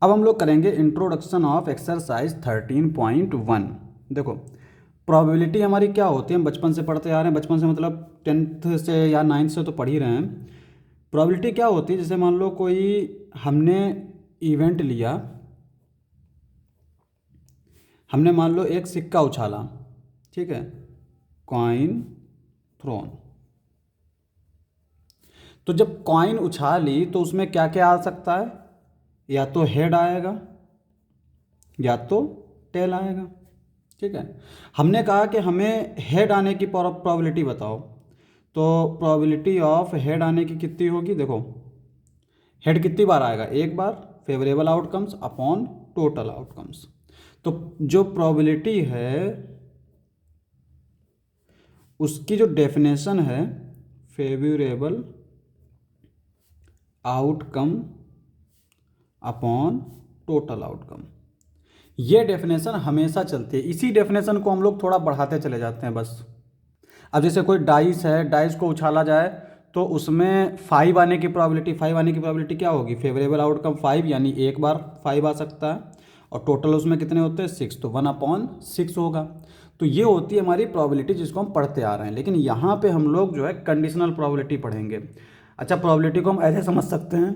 अब हम लोग करेंगे इंट्रोडक्शन ऑफ एक्सरसाइज 13.1। देखो प्रोबेबिलिटी हमारी क्या होती है, हम बचपन से पढ़ते आ रहे हैं, बचपन से मतलब 10th से या 9th से तो पढ़ ही रहे हैं। प्रोबेबिलिटी क्या होती है, जैसे मान लो कोई हमने इवेंट लिया, हमने मान लो एक सिक्का उछाला, ठीक है, कॉइन थ्रोन। तो जब कॉइन उछाली तो उसमें क्या क्या आ सकता है, या तो हेड आएगा या तो टेल आएगा, ठीक है। हमने कहा कि हमें हेड आने की प्रोबेबिलिटी बताओ, तो प्रोबेबिलिटी ऑफ हेड आने की कितनी होगी, देखो हेड कितनी बार आएगा, एक बार, favourable outcomes upon total outcomes. तो जो प्रोबेबिलिटी है उसकी जो डेफिनेशन है favourable outcome upon total outcome, ये डेफिनेशन हमेशा चलती है। इसी डेफिनेशन को हम लोग थोड़ा बढ़ाते चले जाते हैं बस। अब जैसे कोई डाइस है, डाइस को उछाला जाए तो उसमें 5 आने की प्रोबेबिलिटी, 5 आने की प्रोबेबिलिटी क्या होगी, फेवरेबल आउटकम 5, यानी एक बार 5 आ सकता है, और टोटल उसमें कितने होते हैं 6, तो 1/6 होगा। तो ये होती है हमारी प्रोबेबिलिटी जिसको हम पढ़ते आ रहे हैं। लेकिन यहाँ पे हम लोग जो है कंडीशनल प्रोबेबिलिटी पढ़ेंगे। अच्छा, प्रोबेबिलिटी को हम ऐसे समझ सकते हैं,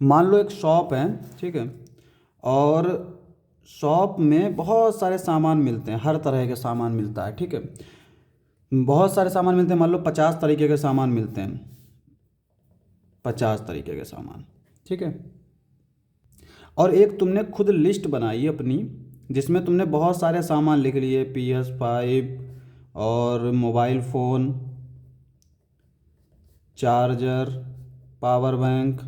मान लो एक शॉप है, ठीक है, और शॉप में बहुत सारे सामान मिलते हैं, हर तरह के सामान मिलता है, ठीक है, बहुत सारे सामान मिलते हैं, मान लो 50 तरीके के सामान मिलते हैं, 50 तरीके के सामान, ठीक है। और एक तुमने खुद लिस्ट बनाई अपनी, जिसमें तुमने बहुत सारे सामान लिख लिए, PS5 और mobile phone, charger, power bank,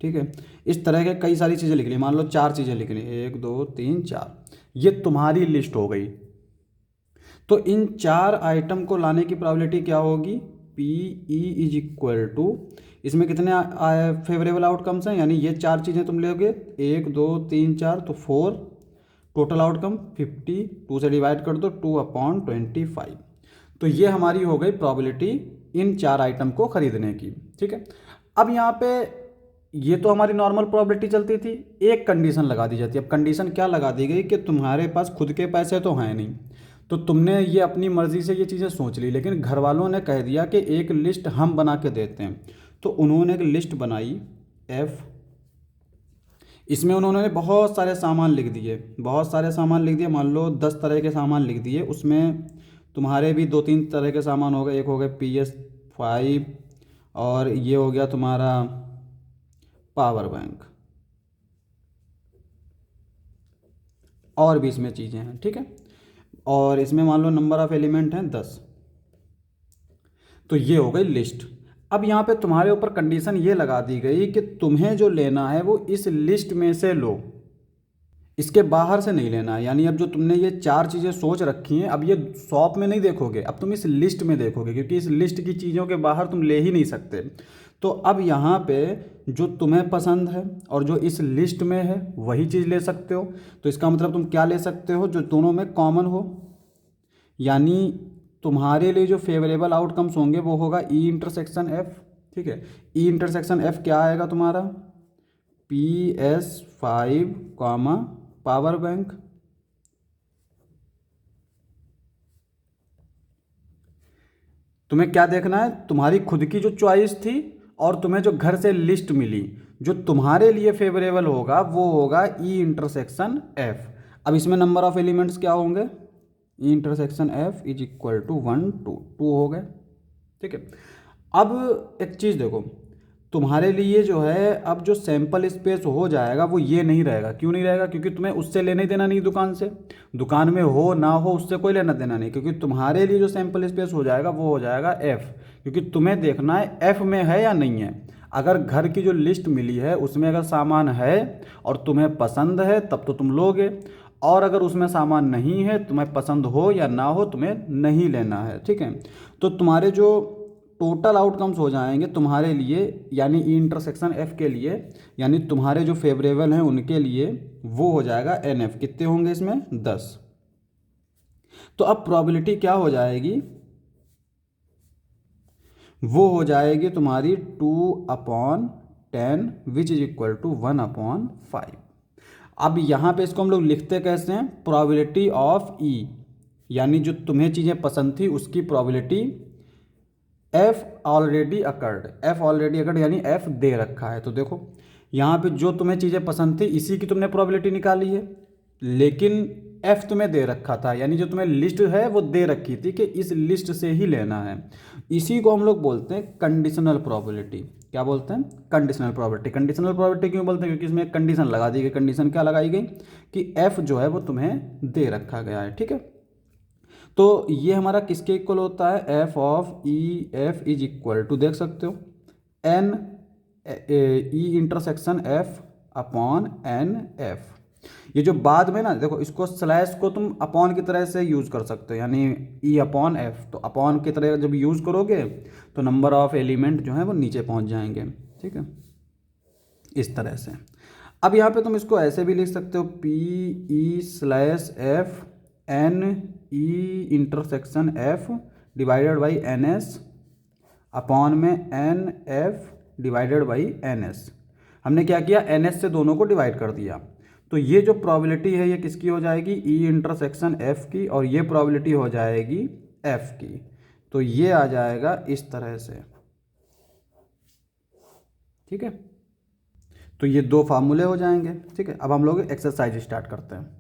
ठीक है, इस तरह के कई सारी चीज़ें लिख ली, मान लो 4 चीज़ें लिख ली, 1 2 3 4, ये तुम्हारी लिस्ट हो गई। तो इन 4 आइटम को लाने की प्रोबेबिलिटी क्या होगी, PE इज इक्वल टू, इसमें कितने फेवरेबल आउटकम्स हैं, यानी ये 4 चीज़ें तुम लोगे, 1 2 3 4, तो 4, टोटल आउटकम 50, 2 से डिवाइड कर दो, 2/25। तो ये हमारी हो गई प्रोबेबिलिटी इन 4 आइटम को खरीदने की, ठीक है। अब यहाँ पे ये तो हमारी नॉर्मल प्रोबेबिलिटी चलती थी, एक कंडीशन लगा दी जाती है। अब कंडीशन क्या लगा दी गई कि तुम्हारे पास खुद के पैसे तो हैं नहीं, तो तुमने ये अपनी मर्ज़ी से ये चीज़ें सोच ली, लेकिन घर वालों ने कह दिया कि एक लिस्ट हम बना के देते हैं। तो उन्होंने एक लिस्ट बनाई F, इसमें उन्होंने बहुत सारे सामान लिख दिए, बहुत सारे सामान लिख दिए, मान लो 10 तरह के सामान लिख दिए, उसमें तुम्हारे भी 2-3 तरह के सामान हो गए, एक हो गए PS5 और ये हो गया तुम्हारा पावर बैंक, और भी इसमें चीज़ें हैं, ठीक है, और इसमें मान लो नंबर ऑफ़ एलिमेंट हैं 10। तो ये हो गई लिस्ट। अब यहाँ पे तुम्हारे ऊपर कंडीशन ये लगा दी गई कि तुम्हें जो लेना है वो इस लिस्ट में से लो, इसके बाहर से नहीं लेना है। यानी अब जो तुमने ये 4 चीज़ें सोच रखी हैं, अब ये शॉप में नहीं देखोगे, अब तुम इस लिस्ट में देखोगे, क्योंकि इस लिस्ट की चीज़ों के बाहर तुम ले ही नहीं सकते। तो अब यहाँ पे जो तुम्हें पसंद है और जो इस लिस्ट में है वही चीज़ ले सकते हो। तो इसका मतलब तुम क्या ले सकते हो, जो दोनों में कॉमन हो, यानी तुम्हारे लिए जो फेवरेबल आउटकम्स होंगे वो होगा E∩F, ठीक है। E∩F क्या आएगा तुम्हारा, PS5 पावर बैंक। तुम्हें क्या देखना है, तुम्हारी खुद की जो चॉइस थी और तुम्हें जो घर से लिस्ट मिली, जो तुम्हारे लिए फेवरेबल होगा वो होगा E∩F। अब इसमें नंबर ऑफ एलिमेंट्स क्या होंगे, E∩F इज इक्वल टू 1 2 2 हो गए, ठीक है। अब एक चीज़ देखो, तुम्हारे लिए जो है अब जो सैंपल स्पेस हो जाएगा वो ये नहीं रहेगा। क्यों नहीं रहेगा, क्योंकि तुम्हें उससे लेने देना नहीं, दुकान से, दुकान में हो ना हो उससे कोई लेना देना नहीं, क्योंकि तुम्हारे लिए जो सैंपल स्पेस हो जाएगा वो हो जाएगा F, क्योंकि तुम्हें देखना है F में है या नहीं है। अगर घर की जो लिस्ट मिली है उसमें अगर सामान है और तुम्हें पसंद है तब तो तुम लोगे, और अगर उसमें सामान नहीं है, तुम्हें पसंद हो या ना हो, तुम्हें नहीं लेना है, ठीक है। तो तुम्हारे जो टोटल आउटकम्स हो जाएंगे तुम्हारे लिए, यानी E∩F के लिए, यानी तुम्हारे जो फेवरेबल हैं उनके लिए, वो हो जाएगा NF। कितने होंगे इसमें, 10। तो अब प्रोबेबिलिटी क्या हो जाएगी, वो हो जाएगी तुम्हारी 2/10 10 विच इज इक्वल टू 1/5। अब यहाँ पे इसको हम लोग लिखते कैसे हैं, प्रोबेबिलिटी ऑफ ई, यानी जो तुम्हें चीज़ें पसंद थी उसकी प्रोबेबिलिटी एफ ऑलरेडी अकर्ड यानी एफ दे रखा है। तो देखो यहाँ पे जो तुम्हें चीज़ें पसंद थी इसी की तुमने प्रोबेबिलिटी निकाली है, लेकिन एफ तुम्हें दे रखा था, यानी जो तुम्हें लिस्ट है वो दे रखी थी कि इस लिस्ट से ही लेना है। इसी को हम लोग बोलते हैं कंडीशनल प्रोबेबिलिटी। क्या बोलते हैं, कंडीशनल प्रोबेबिलिटी। कंडीशनल प्रोबेबिलिटी क्यों बोलते हैं, क्योंकि इसमें एक कंडीशन लगा दी गई। कंडीशन क्या लगाई गई कि एफ जो है वो तुम्हें दे रखा गया है, ठीक है। तो ये हमारा किसके इक्वल होता है, F of E F is equal to, देख सकते हो, N E intersection F upon N F. ये जो बाद में ना देखो, इसको स्लैश को तुम अपॉन की तरह से यूज़ कर सकते हो, यानी ई अपॉन एफ। तो अपॉन की तरह जब यूज़ करोगे तो नंबर ऑफ एलिमेंट जो है वो नीचे पहुंच जाएंगे, ठीक है, इस तरह से। अब यहाँ पे तुम इसको ऐसे भी लिख सकते हो, P E slash F N E intersection F divided by N S upon में N F divided by N S. हमने क्या किया, एन एस से दोनों को डिवाइड कर दिया। तो ये जो प्रोबेबिलिटी है ये किसकी हो जाएगी, ई इंटरसेक्शन एफ की, और ये प्रोबेबिलिटी हो जाएगी एफ की। तो ये आ जाएगा इस तरह से, ठीक है। तो ये दो फार्मूले हो जाएंगे, ठीक है। अब हम लोग एक्सरसाइज स्टार्ट करते हैं।